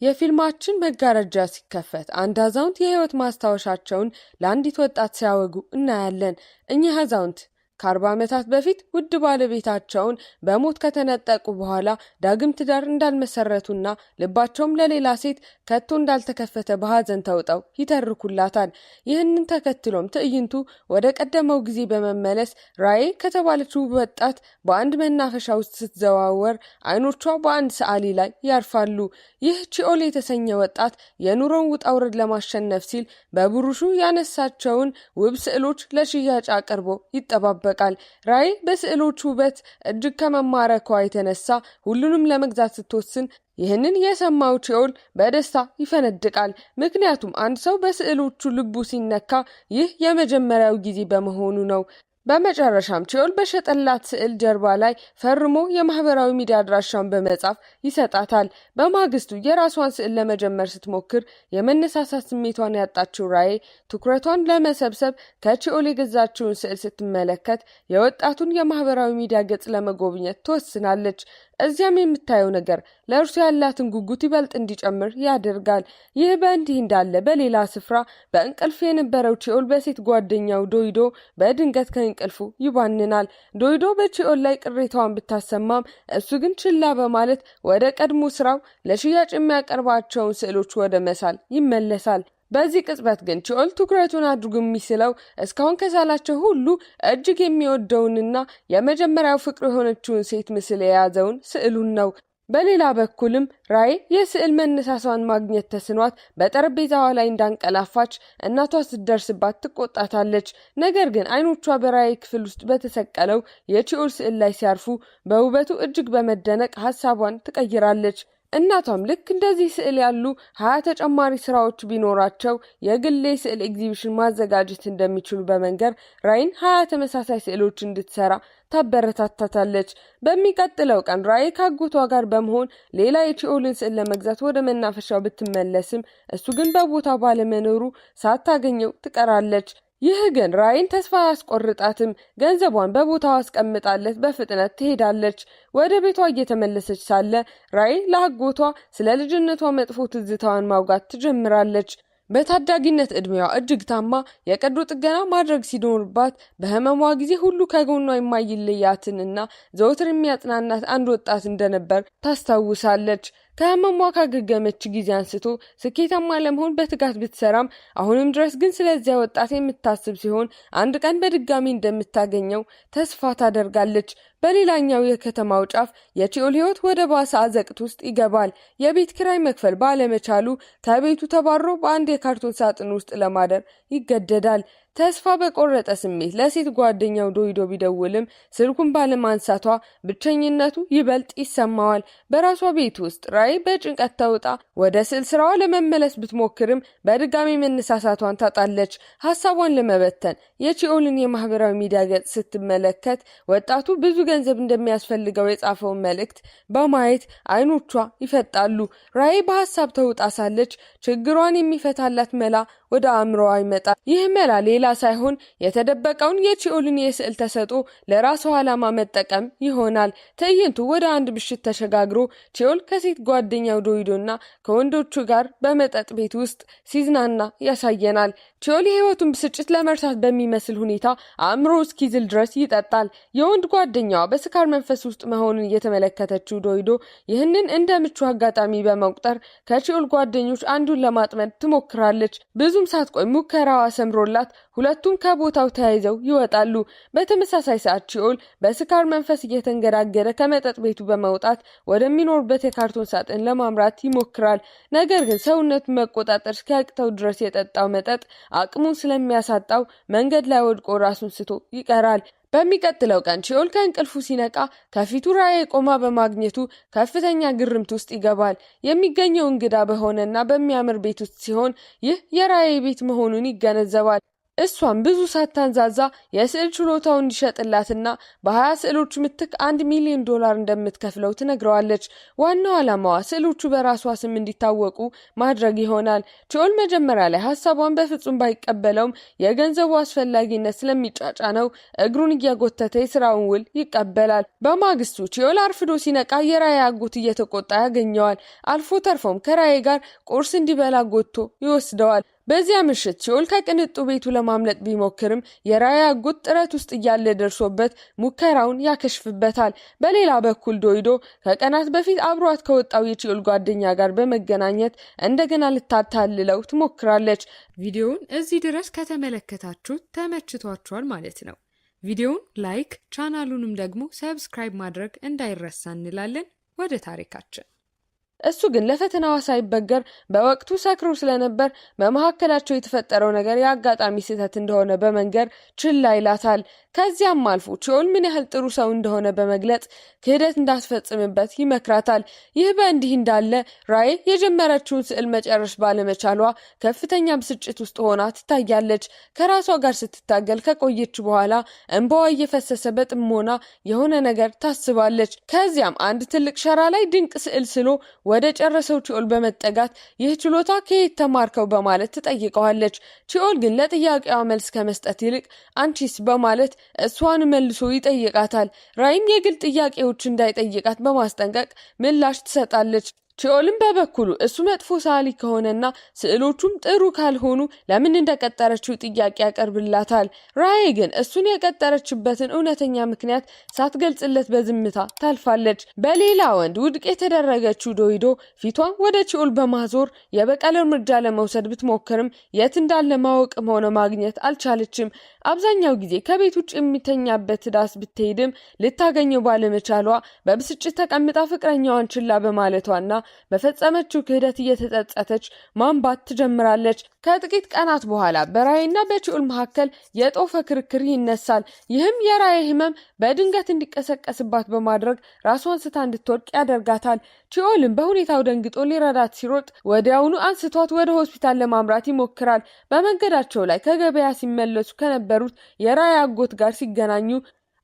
የፊልማችን መጋረጃ ሲከፈት አንድ አዛውንት የህይወት ማስታወሻቸውን ለአንዲት ወጣት ሲያወጉ እናያለን። እኚህ አዛውንት ከ40 ዓመታት በፊት ውድ ባለቤታቸውን በሞት ከተነጠቁ በኋላ ዳግም ትዳር እንዳልመሰረቱና ልባቸውም ለሌላ ሴት ከቶ እንዳልተከፈተ በሐዘን ተውጠው ይተርኩላታል። ይህንን ተከትሎም ትዕይንቱ ወደ ቀደመው ጊዜ በመመለስ ራዬ ከተባለችው ወጣት በአንድ መናፈሻ ውስጥ ስትዘዋወር አይኖቿ በአንድ ሰዓሊ ላይ ያርፋሉ። ይህ ቺኦል የተሰኘ ወጣት የኑሮን ውጣ ውረድ ለማሸነፍ ሲል በብሩሹ ያነሳቸውን ውብ ስዕሎች ለሽያጭ አቅርቦ ይጠባበቃል። ራይ በስዕሎቹ ውበት እጅግ ከመማረኳ የተነሳ ሁሉንም ለመግዛት ስትወስን ይህንን የሰማው ቺኦል በደስታ ይፈነድቃል። ምክንያቱም አንድ ሰው በስዕሎቹ ልቡ ሲነካ ይህ የመጀመሪያው ጊዜ በመሆኑ ነው። በመጨረሻም ቺኦል በሸጠላት ስዕል ጀርባ ላይ ፈርሞ የማህበራዊ ሚዲያ አድራሻውን በመጻፍ ይሰጣታል። በማግስቱ የራሷን ስዕል ለመጀመር ስትሞክር የመነሳሳት ስሜቷን ያጣችው ራዬ ትኩረቷን ለመሰብሰብ ከቺኦል የገዛችውን ስዕል ስትመለከት የወጣቱን የማህበራዊ ሚዲያ ገጽ ለመጎብኘት ትወስናለች። እዚያም የምታየው ነገር ለእርሱ ያላትን ጉጉት ይበልጥ እንዲጨምር ያደርጋል። ይህ በእንዲህ እንዳለ በሌላ ስፍራ በእንቅልፍ የነበረው ቺኦል በሴት ጓደኛው ዶይዶ በድንገት ከእንቅልፉ ይባንናል። ዶይዶ በቺኦል ላይ ቅሬታዋን ብታሰማም እሱ ግን ችላ በማለት ወደ ቀድሞ ስራው ለሽያጭ የሚያቀርባቸውን ስዕሎች ወደ መሳል ይመለሳል። በዚህ ቅጽበት ግን ቺኦል ትኩረቱን አድርጎ የሚስለው እስካሁን ከሳላቸው ሁሉ እጅግ የሚወደውንና የመጀመሪያው ፍቅሩ የሆነችውን ሴት ምስል የያዘውን ስዕሉን ነው። በሌላ በኩልም ራይ የስዕል መነሳሷን ማግኘት ተስኗት በጠረጴዛዋ ላይ እንዳንቀላፋች እናቷ ስትደርስባት ትቆጣታለች። ነገር ግን አይኖቿ በራይ ክፍል ውስጥ በተሰቀለው የቺኦል ስዕል ላይ ሲያርፉ በውበቱ እጅግ በመደነቅ ሀሳቧን ትቀይራለች። እናቷም ልክ እንደዚህ ስዕል ያሉ 20 ተጨማሪ ስራዎች ቢኖራቸው የግል ስዕል ኤግዚቢሽን ማዘጋጀት እንደሚችሉ በመንገር ራይን 20 ተመሳሳይ ስዕሎች እንድትሰራ ታበረታታታለች። በሚቀጥለው ቀን ራይ ካጎቷ ጋር በመሆን ሌላ የቺኦልን ስዕል ለመግዛት ወደ መናፈሻው ብትመለስም እሱ ግን በቦታው ባለመኖሩ ሳታገኘው ትቀራለች። ይህ ግን ራይን ተስፋ ያስቆርጣትም። ገንዘቧን በቦታው አስቀምጣለት በፍጥነት ትሄዳለች። ወደ ቤቷ እየተመለሰች ሳለ ራይ ለአጎቷ ስለ ልጅነቷ መጥፎ ትዝታዋን ማውጋት ትጀምራለች። በታዳጊነት እድሜዋ እጅግ ታማ የቀዶ ጥገና ማድረግ ሲኖርባት በህመሟ ጊዜ ሁሉ ከጎኗ የማይለያትንና ዘወትር የሚያጽናናት አንድ ወጣት እንደነበር ታስታውሳለች። ከህመሟ ካገገመች ጊዜ አንስቶ ስኬታማ ለመሆን በትጋት ብትሰራም አሁንም ድረስ ግን ስለዚያ ወጣት የምታስብ ሲሆን አንድ ቀን በድጋሚ እንደምታገኘው ተስፋ ታደርጋለች። በሌላኛው የከተማው ጫፍ የቺኦል ህይወት ወደ ባሰ አዘቅት ውስጥ ይገባል። የቤት ኪራይ መክፈል ባለመቻሉ ከቤቱ ተባሮ በአንድ የካርቶን ሳጥን ውስጥ ለማደር ይገደዳል። ተስፋ በቆረጠ ስሜት ለሴት ጓደኛው ዶይዶ ቢደውልም ስልኩን ባለማንሳቷ ብቸኝነቱ ይበልጥ ይሰማዋል። በራሷ ቤት ውስጥ ራይ በጭንቀት ተውጣ ወደ ስዕል ስራዋ ለመመለስ ብትሞክርም በድጋሚ መነሳሳቷን ታጣለች። ሀሳቧን ለመበተን የቺኦልን የማህበራዊ ሚዲያ ገጽ ስትመለከት ወጣቱ ብዙ ገንዘብ እንደሚያስፈልገው የጻፈውን መልእክት በማየት አይኖቿ ይፈጣሉ። ራይ በሀሳብ ተውጣ ሳለች ችግሯን የሚፈታላት መላ ወደ አእምሮዋ ይመጣል። ይህ መላ ሌላ ሳይሆን የተደበቀውን የቺኦልን የስዕል ተሰጥኦ ለራሷ ዓላማ መጠቀም ይሆናል። ትዕይንቱ ወደ አንድ ምሽት ተሸጋግሮ ቺኦል ከሴት ጓደኛው ዶይዶና ከወንዶቹ ጋር በመጠጥ ቤት ውስጥ ሲዝናና ያሳየናል። ቺኦል የህይወቱን ብስጭት ለመርሳት በሚመስል ሁኔታ አእምሮ እስኪዝል ድረስ ይጠጣል። የወንድ ጓደኛዋ በስካር መንፈስ ውስጥ መሆኑን እየተመለከተችው ዶይዶ ይህንን እንደ ምቹ አጋጣሚ በመቁጠር ከቺኦል ጓደኞች አንዱን ለማጥመድ ትሞክራለች። ብዙም ሳትቆይ ሙከራዋ ሰምሮላት ሁለቱም ከቦታው ተያይዘው ይወጣሉ። በተመሳሳይ ሰዓት ቺኦል በስካር መንፈስ እየተንገዳገደ ከመጠጥ ቤቱ በመውጣት ወደሚኖርበት የካርቶን ሳጥን ለማምራት ይሞክራል። ነገር ግን ሰውነቱን መቆጣጠር እስኪያቅተው ድረስ የጠጣው መጠጥ አቅሙን ስለሚያሳጣው መንገድ ላይ ወድቆ ራሱን ስቶ ይቀራል። በሚቀጥለው ቀን ቺኦል ከእንቅልፉ ሲነቃ ከፊቱ ራይ ቆማ በማግኘቱ ከፍተኛ ግርምት ውስጥ ይገባል። የሚገኘው እንግዳ በሆነና በሚያምር ቤት ውስጥ ሲሆን ይህ የራይ ቤት መሆኑን ይገነዘባል። እሷም ብዙ ሳታንዛዛ የስዕል ችሎታው እንዲሸጥላትና በ20 ስዕሎች ምትክ $1 ሚሊዮን እንደምትከፍለው ትነግረዋለች። ዋናው ዓላማዋ ስዕሎቹ በራሷ ስም እንዲታወቁ ማድረግ ይሆናል። ቺኦል መጀመሪያ ላይ ሐሳቧን በፍጹም ባይቀበለውም የገንዘቡ አስፈላጊነት ስለሚጫጫነው እግሩን እያጎተተ የስራውን ውል ይቀበላል። በማግስቱ ቺኦል አርፍዶ ሲነቃ የራይ አጎት እየተቆጣ ያገኘዋል። አልፎ ተርፎም ከራይ ጋር ቁርስ እንዲበላ ጎትቶ ይወስደዋል። በዚያ ምሽት ቺኦል ከቅንጡ ቤቱ ለማምለጥ ቢሞክርም የራይ አጎት ጥረት ውስጥ እያለ ደርሶበት ሙከራውን ያከሽፍበታል። በሌላ በኩል ዶይዶ ከቀናት በፊት አብሯት ከወጣው የቺኦል ጓደኛ ጋር በመገናኘት እንደገና ልታታልለው ትሞክራለች። ቪዲዮውን እዚህ ድረስ ከተመለከታችሁ ተመችቷችኋል ማለት ነው። ቪዲዮውን ላይክ፣ ቻናሉንም ደግሞ ሰብስክራይብ ማድረግ እንዳይረሳ እንላለን። ወደ ታሪካችን። እሱ ግን ለፈተናዋ ሳይበገር በወቅቱ ሰክሮ ስለነበር በመካከላቸው የተፈጠረው ነገር የአጋጣሚ ስህተት እንደሆነ በመንገር ችላ ይላታል። ከዚያም አልፎ ቺኦል ምን ያህል ጥሩ ሰው እንደሆነ በመግለጽ ክህደት እንዳትፈጽምበት ይመክራታል። ይህ በእንዲህ እንዳለ ራይ የጀመረችውን ስዕል መጨረስ ባለመቻሏ ከፍተኛ ብስጭት ውስጥ ሆና ትታያለች። ከራሷ ጋር ስትታገል ከቆየች በኋላ እንባዋ እየፈሰሰ በጥሞና የሆነ ነገር ታስባለች። ከዚያም አንድ ትልቅ ሸራ ላይ ድንቅ ስዕል ስሎ ወደ ጨረሰው ቺኦል በመጠጋት ይህ ችሎታ ከየት ተማርከው በማለት ትጠይቀዋለች። ቺኦል ግን ለጥያቄዋ መልስ ከመስጠት ይልቅ አንቺስ በማለት እሷን መልሶ ይጠይቃታል። ራይም የግል ጥያቄዎች እንዳይጠይቃት በማስጠንቀቅ ምላሽ ትሰጣለች። ቺኦልም በበኩሉ እሱ መጥፎ ሰዓሊ ከሆነና ስዕሎቹም ጥሩ ካልሆኑ ለምን እንደቀጠረችው ጥያቄ ያቀርብላታል። ራይ ግን እሱን የቀጠረችበትን እውነተኛ ምክንያት ሳትገልጽለት በዝምታ ታልፋለች። በሌላ ወንድ ውድቅ የተደረገችው ዶይዶ ፊቷን ወደ ቺኦል በማዞር የበቀል እርምጃ ለመውሰድ ብትሞክርም የት እንዳለ ማወቅም ሆነ ማግኘት አልቻለችም። አብዛኛው ጊዜ ከቤት ውጭ የሚተኛበት ዳስ ብትሄድም ልታገኘው ባለመቻሏ በብስጭት ተቀምጣ ፍቅረኛዋን ችላ በማለቷና በፈጸመችው ክህደት እየተጸጸተች ማንባት ትጀምራለች። ከጥቂት ቀናት በኋላ በራይና በቺኦል መካከል የጦፈ ክርክር ይነሳል። ይህም የራይ ህመም በድንገት እንዲቀሰቀስባት በማድረግ ራሷን ስታ እንድትወድቅ ያደርጋታል። ቺኦልም በሁኔታው ደንግጦ ሊረዳት ሲሮጥ ወዲያውኑ አንስቷት ወደ ሆስፒታል ለማምራት ይሞክራል። በመንገዳቸው ላይ ከገበያ ሲመለሱ ከነበሩት የራይ አጎት ጋር ሲገናኙ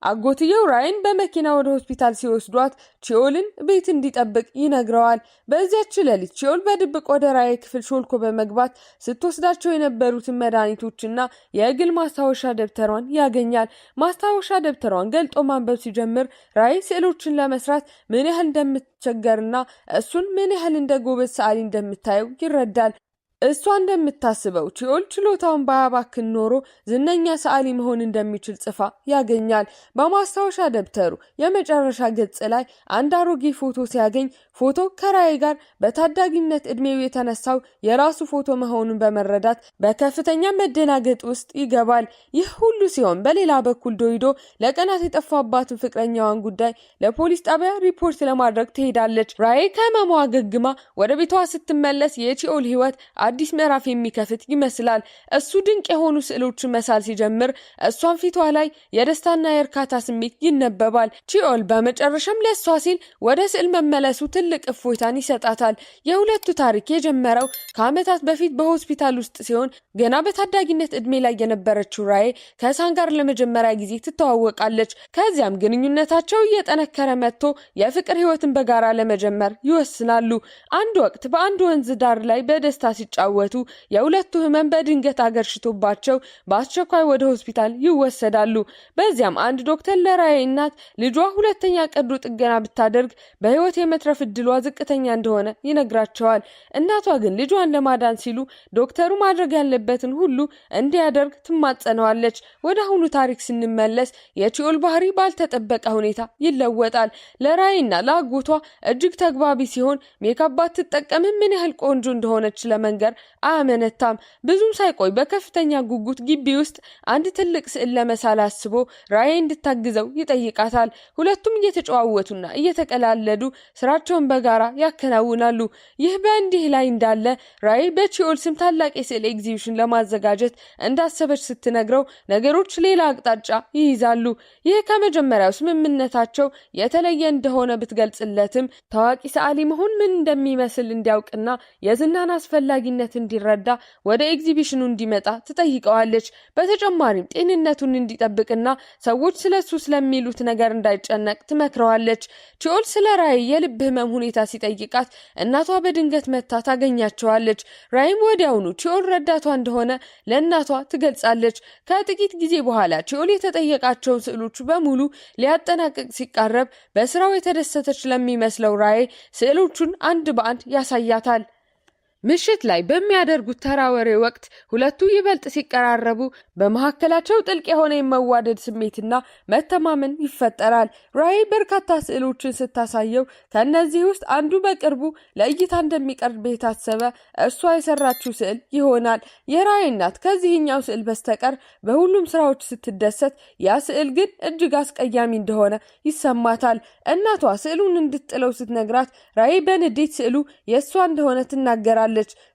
አጎትየው ራይን በመኪና ወደ ሆስፒታል ሲወስዷት ቺኦልን ቤት እንዲጠብቅ ይነግረዋል። በዚያች ሌሊት ቺኦል በድብቅ ወደ ራይ ክፍል ሾልኮ በመግባት ስትወስዳቸው የነበሩትን መድኃኒቶችና የግል ማስታወሻ ደብተሯን ያገኛል። ማስታወሻ ደብተሯን ገልጦ ማንበብ ሲጀምር ራይ ስዕሎችን ለመስራት ምን ያህል እንደምትቸገርና እሱን ምን ያህል እንደ ጎበዝ ሰዓሊ እንደምታየው ይረዳል። እሷ እንደምታስበው ቺኦል ችሎታውን ባያባክን ኖሮ ዝነኛ ሰዓሊ መሆን እንደሚችል ጽፋ ያገኛል። በማስታወሻ ደብተሩ የመጨረሻ ገጽ ላይ አንድ አሮጌ ፎቶ ሲያገኝ ፎቶ ከራይ ጋር በታዳጊነት እድሜው የተነሳው የራሱ ፎቶ መሆኑን በመረዳት በከፍተኛ መደናገጥ ውስጥ ይገባል። ይህ ሁሉ ሲሆን በሌላ በኩል ዶይዶ ለቀናት የጠፋባትን ፍቅረኛዋን ጉዳይ ለፖሊስ ጣቢያ ሪፖርት ለማድረግ ትሄዳለች። ራይ ከህመሟ አገግማ ወደ ቤቷ ስትመለስ የቺኦል ህይወት አዲስ ምዕራፍ የሚከፍት ይመስላል። እሱ ድንቅ የሆኑ ስዕሎችን መሳል ሲጀምር እሷን ፊቷ ላይ የደስታና የእርካታ ስሜት ይነበባል። ቺኦል በመጨረሻም ለሷ ሲል ወደ ስዕል መመለሱ ትልቅ እፎይታን ይሰጣታል። የሁለቱ ታሪክ የጀመረው ከዓመታት በፊት በሆስፒታል ውስጥ ሲሆን ገና በታዳጊነት እድሜ ላይ የነበረችው ራይ ከሳን ጋር ለመጀመሪያ ጊዜ ትተዋወቃለች። ከዚያም ግንኙነታቸው እየጠነከረ መጥቶ የፍቅር ህይወትን በጋራ ለመጀመር ይወስናሉ። አንድ ወቅት በአንድ ወንዝ ዳር ላይ በደስታ ሲጫወቱ የሁለቱ ህመም በድንገት አገርሽቶባቸው በአስቸኳይ ወደ ሆስፒታል ይወሰዳሉ። በዚያም አንድ ዶክተር ለራይ እናት ልጇ ሁለተኛ ቀዶ ጥገና ብታደርግ በህይወት የመትረፍ እድሏ ዝቅተኛ እንደሆነ ይነግራቸዋል። እናቷ ግን ልጇን ለማዳን ሲሉ ዶክተሩ ማድረግ ያለበትን ሁሉ እንዲያደርግ ትማጸነዋለች። ወደ አሁኑ ታሪክ ስንመለስ የቺኦል ባህሪ ባልተጠበቀ ሁኔታ ይለወጣል። ለራይና ለአጎቷ እጅግ ተግባቢ ሲሆን ሜካፕ ባትጠቀምም ምን ያህል ቆንጆ እንደሆነች ለመንገር አያመነታም። ብዙም ሳይቆይ በከፍተኛ ጉጉት ግቢ ውስጥ አንድ ትልቅ ስዕል ለመሳል አስቦ ራይ እንድታግዘው ይጠይቃታል። ሁለቱም እየተጨዋወቱና እየተቀላለዱ ስራቸውን በጋራ ያከናውናሉ። ይህ በእንዲህ ላይ እንዳለ ራይ በቺኦል ስም ታላቅ የስዕል ኤግዚቢሽን ለማዘጋጀት እንዳሰበች ስትነግረው ነገሮች ሌላ አቅጣጫ ይይዛሉ። ይህ ከመጀመሪያው ስምምነታቸው የተለየ እንደሆነ ብትገልጽለትም ታዋቂ ሰዓሊ መሆን ምን እንደሚመስል እንዲያውቅና የዝናን አስፈላጊነት ማንነት እንዲረዳ ወደ ኤግዚቢሽኑ እንዲመጣ ትጠይቀዋለች። በተጨማሪም ጤንነቱን እንዲጠብቅና ሰዎች ስለሱ ስለሚሉት ነገር እንዳይጨነቅ ትመክረዋለች። ቺኦል ስለ ራይ የልብ ህመም ሁኔታ ሲጠይቃት እናቷ በድንገት መታ ታገኛቸዋለች። ራይም ወዲያውኑ ቺኦል ረዳቷ እንደሆነ ለእናቷ ትገልጻለች። ከጥቂት ጊዜ በኋላ ቺኦል የተጠየቃቸውን ስዕሎች በሙሉ ሊያጠናቅቅ ሲቃረብ በስራው የተደሰተች ለሚመስለው ራይ ስዕሎቹን አንድ በአንድ ያሳያታል። ምሽት ላይ በሚያደርጉት ተራ ወሬ ወቅት ሁለቱ ይበልጥ ሲቀራረቡ በመካከላቸው ጥልቅ የሆነ የመዋደድ ስሜትና መተማመን ይፈጠራል። ራይ በርካታ ስዕሎችን ስታሳየው ከነዚህ ውስጥ አንዱ በቅርቡ ለእይታ እንደሚቀርብ የታሰበ እሷ የሰራችው ስዕል ይሆናል። የራይ እናት ከዚህኛው ስዕል በስተቀር በሁሉም ስራዎች ስትደሰት፣ ያ ስዕል ግን እጅግ አስቀያሚ እንደሆነ ይሰማታል። እናቷ ስዕሉን እንድትጥለው ስትነግራት ራይ በንዴት ስዕሉ የእሷ እንደሆነ ትናገራለች።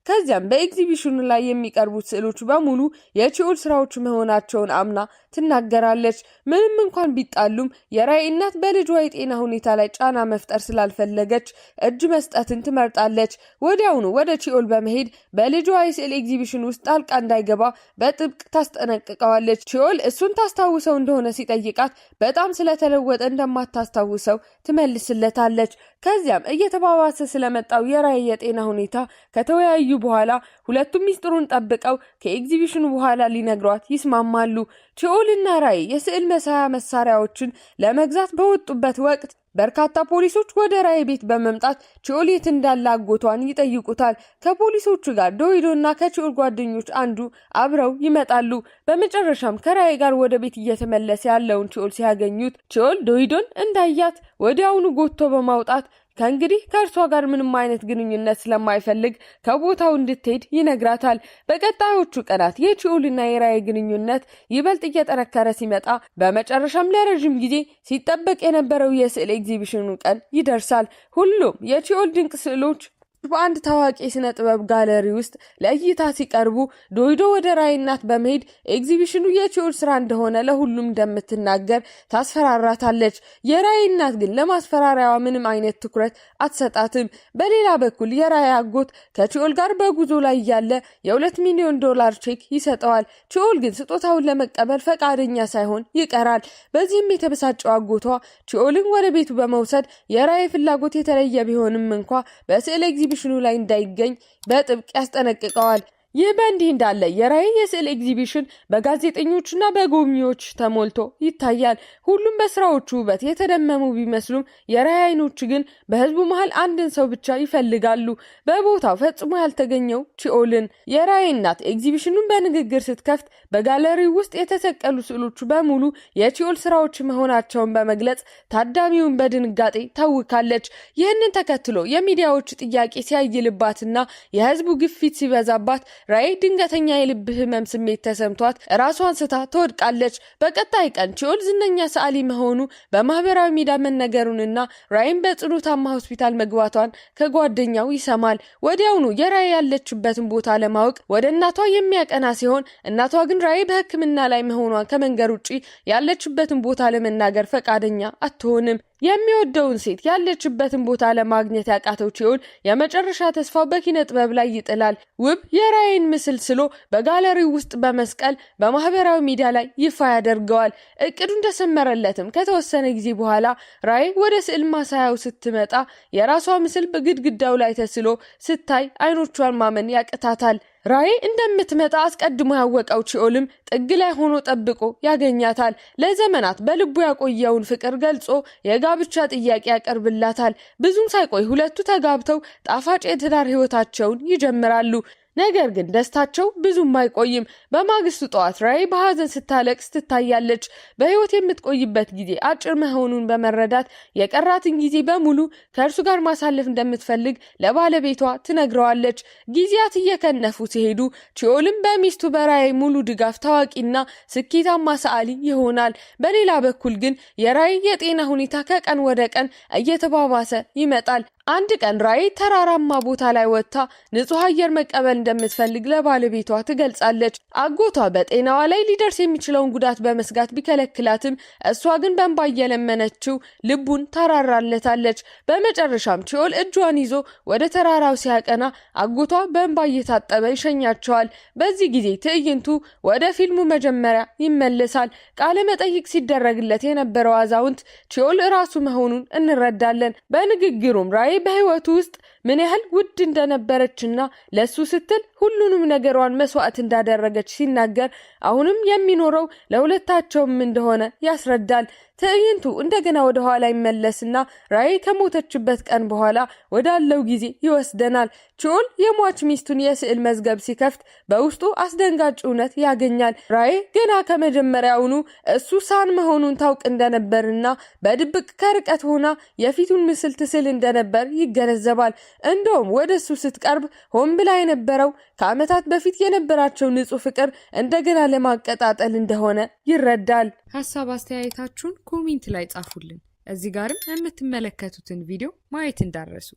ከዚያም በኤግዚቢሽኑ ላይ የሚቀርቡት ስዕሎች በሙሉ የቺኦል ስራዎች መሆናቸውን አምና ትናገራለች። ምንም እንኳን ቢጣሉም የራይ እናት በልጇ የጤና ሁኔታ ላይ ጫና መፍጠር ስላልፈለገች እጅ መስጠትን ትመርጣለች። ወዲያውኑ ወደ ቺኦል በመሄድ በልጇ የስዕል ኤግዚቢሽን ውስጥ ጣልቃ እንዳይገባ በጥብቅ ታስጠነቅቀዋለች። ቺኦል እሱን ታስታውሰው እንደሆነ ሲጠይቃት በጣም ስለተለወጠ እንደማታስታውሰው ትመልስለታለች። ከዚያም እየተባባሰ ስለመጣው የራይ የጤና ሁኔታ ከተወያዩ በኋላ ሁለቱም ሚስጥሩን ጠብቀው ከኤግዚቢሽኑ በኋላ ሊነግሯት ይስማማሉ። ቺኦልና ራይ የስዕል መሳያ መሳሪያዎችን ለመግዛት በወጡበት ወቅት በርካታ ፖሊሶች ወደ ራይ ቤት በመምጣት ቺኦል የት እንዳለ አጎቷን ይጠይቁታል። ከፖሊሶቹ ጋር ዶይዶና ከቺኦል ጓደኞች አንዱ አብረው ይመጣሉ። በመጨረሻም ከራይ ጋር ወደ ቤት እየተመለሰ ያለውን ቺኦል ሲያገኙት ቺኦል ዶይዶን እንዳያት ወዲያውኑ ጎትቶ በማውጣት ከእንግዲህ ከእርሷ ጋር ምንም አይነት ግንኙነት ስለማይፈልግ ከቦታው እንድትሄድ ይነግራታል። በቀጣዮቹ ቀናት የቺኦልና የራይ ግንኙነት ይበልጥ እየጠነከረ ሲመጣ በመጨረሻም ለረጅም ጊዜ ሲጠበቅ የነበረው የስዕል ኤግዚቢሽኑ ቀን ይደርሳል። ሁሉም የቺኦል ድንቅ ስዕሎች በአንድ ታዋቂ ስነ ጥበብ ጋለሪ ውስጥ ለእይታ ሲቀርቡ ዶይዶ ወደ ራይ እናት በመሄድ ኤግዚቢሽኑ የቺኦል ስራ እንደሆነ ለሁሉም እንደምትናገር ታስፈራራታለች። የራይ እናት ግን ለማስፈራሪያዋ ምንም አይነት ትኩረት አትሰጣትም። በሌላ በኩል የራይ አጎት ከቺኦል ጋር በጉዞ ላይ ያለ $2 ሚሊዮን ቼክ ይሰጠዋል። ቺኦል ግን ስጦታውን ለመቀበል ፈቃደኛ ሳይሆን ይቀራል። በዚህም የተበሳጨው አጎቷ ቺኦልን ወደ ቤቱ በመውሰድ የራይ ፍላጎት የተለየ ቢሆንም እንኳ በስዕል ኤግዚቢሽኑ ላይ እንዳይገኝ በጥብቅ ያስጠነቅቀዋል። ይህ በእንዲህ እንዳለ የራይ የስዕል ኤግዚቢሽን በጋዜጠኞችና በጎብኚዎች ተሞልቶ ይታያል። ሁሉም በስራዎቹ ውበት የተደመሙ ቢመስሉም የራይ አይኖች ግን በህዝቡ መሃል አንድን ሰው ብቻ ይፈልጋሉ፣ በቦታው ፈጽሞ ያልተገኘው ቺኦልን። የራይ እናት ኤግዚቢሽኑን በንግግር ስትከፍት በጋለሪው ውስጥ የተሰቀሉ ስዕሎቹ በሙሉ የቺኦል ስራዎች መሆናቸውን በመግለጽ ታዳሚውን በድንጋጤ ታውካለች። ይህንን ተከትሎ የሚዲያዎች ጥያቄ ሲያይልባትና የህዝቡ ግፊት ሲበዛባት ራይ ድንገተኛ የልብ ህመም ስሜት ተሰምቷት ራሷን ስታ ትወድቃለች። በቀጣይ ቀን ቺኦል ዝነኛ ሰዓሊ መሆኑ በማህበራዊ ሚዲያ መነገሩንና ራይም በጽኑ ታማ ሆስፒታል መግባቷን ከጓደኛው ይሰማል። ወዲያውኑ የራይ ያለችበትን ቦታ ለማወቅ ወደ እናቷ የሚያቀና ሲሆን እናቷ ግን ራይ በሕክምና ላይ መሆኗን ከመንገር ውጪ ያለችበትን ቦታ ለመናገር ፈቃደኛ አትሆንም። የሚወደውን ሴት ያለችበትን ቦታ ለማግኘት ያቃተው ቺኦል የመጨረሻ ተስፋው በኪነ ጥበብ ላይ ይጥላል። ውብ የራይን ምስል ስሎ በጋለሪው ውስጥ በመስቀል በማህበራዊ ሚዲያ ላይ ይፋ ያደርገዋል። እቅዱ እንደሰመረለትም ከተወሰነ ጊዜ በኋላ ራይ ወደ ስዕል ማሳያው ስትመጣ የራሷ ምስል በግድግዳው ላይ ተስሎ ስታይ አይኖቿን ማመን ያቅታታል። ራይ እንደምትመጣ አስቀድሞ ያወቀው ቺኦልም ጥግ ላይ ሆኖ ጠብቆ ያገኛታል። ለዘመናት በልቡ ያቆየውን ፍቅር ገልጾ የጋብቻ ጥያቄ ያቀርብላታል። ብዙም ሳይቆይ ሁለቱ ተጋብተው ጣፋጭ የትዳር ህይወታቸውን ይጀምራሉ። ነገር ግን ደስታቸው ብዙም አይቆይም። በማግስቱ ጠዋት ራይ በሐዘን ስታለቅስ ትታያለች። በህይወት የምትቆይበት ጊዜ አጭር መሆኑን በመረዳት የቀራትን ጊዜ በሙሉ ከእርሱ ጋር ማሳለፍ እንደምትፈልግ ለባለቤቷ ትነግረዋለች። ጊዜያት እየከነፉ ሲሄዱ ቺኦልም በሚስቱ በራይ ሙሉ ድጋፍ ታዋቂና ስኬታማ ሰዓሊ ይሆናል። በሌላ በኩል ግን የራይ የጤና ሁኔታ ከቀን ወደ ቀን እየተባባሰ ይመጣል። አንድ ቀን ራይ ተራራማ ቦታ ላይ ወጥታ ንጹህ አየር መቀበል እንደምትፈልግ ለባለቤቷ ትገልጻለች። አጎቷ በጤናዋ ላይ ሊደርስ የሚችለውን ጉዳት በመስጋት ቢከለክላትም እሷ ግን በእንባ እየለመነችው ልቡን ታራራለታለች። በመጨረሻም ቺኦል እጇን ይዞ ወደ ተራራው ሲያቀና አጎቷ በእንባ እየታጠበ ይሸኛቸዋል። በዚህ ጊዜ ትዕይንቱ ወደ ፊልሙ መጀመሪያ ይመለሳል። ቃለ መጠይቅ ሲደረግለት የነበረው አዛውንት ቺኦል ራሱ መሆኑን እንረዳለን። በንግግሩም ራይ በህይወቱ ውስጥ ምን ያህል ውድ እንደነበረችና ለሱ ስትል ሁሉንም ነገሯን መስዋዕት እንዳደረገች ሲናገር አሁንም የሚኖረው ለሁለታቸውም እንደሆነ ያስረዳል። ትዕይንቱ እንደገና ወደ ኋላ ይመለስና ራይ ከሞተችበት ቀን በኋላ ወዳለው ጊዜ ይወስደናል። ቺኦል የሟች ሚስቱን የስዕል መዝገብ ሲከፍት በውስጡ አስደንጋጭ እውነት ያገኛል። ራይ ገና ከመጀመሪያውኑ እሱ ሳን መሆኑን ታውቅ እንደነበርና በድብቅ ከርቀት ሆና የፊቱን ምስል ትስል እንደነበር ይገነዘባል። እንደውም ወደ እሱ ስትቀርብ ሆን ብላ የነበረው ከዓመታት በፊት የነበራቸው ንጹህ ፍቅር እንደገና ለማቀጣጠል እንደሆነ ይረዳል። ሀሳብ አስተያየታችሁን ኮሜንት ላይ ጻፉልን። እዚህ ጋርም የምትመለከቱትን ቪዲዮ ማየት እንዳረሱ።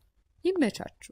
ይመቻችሁ።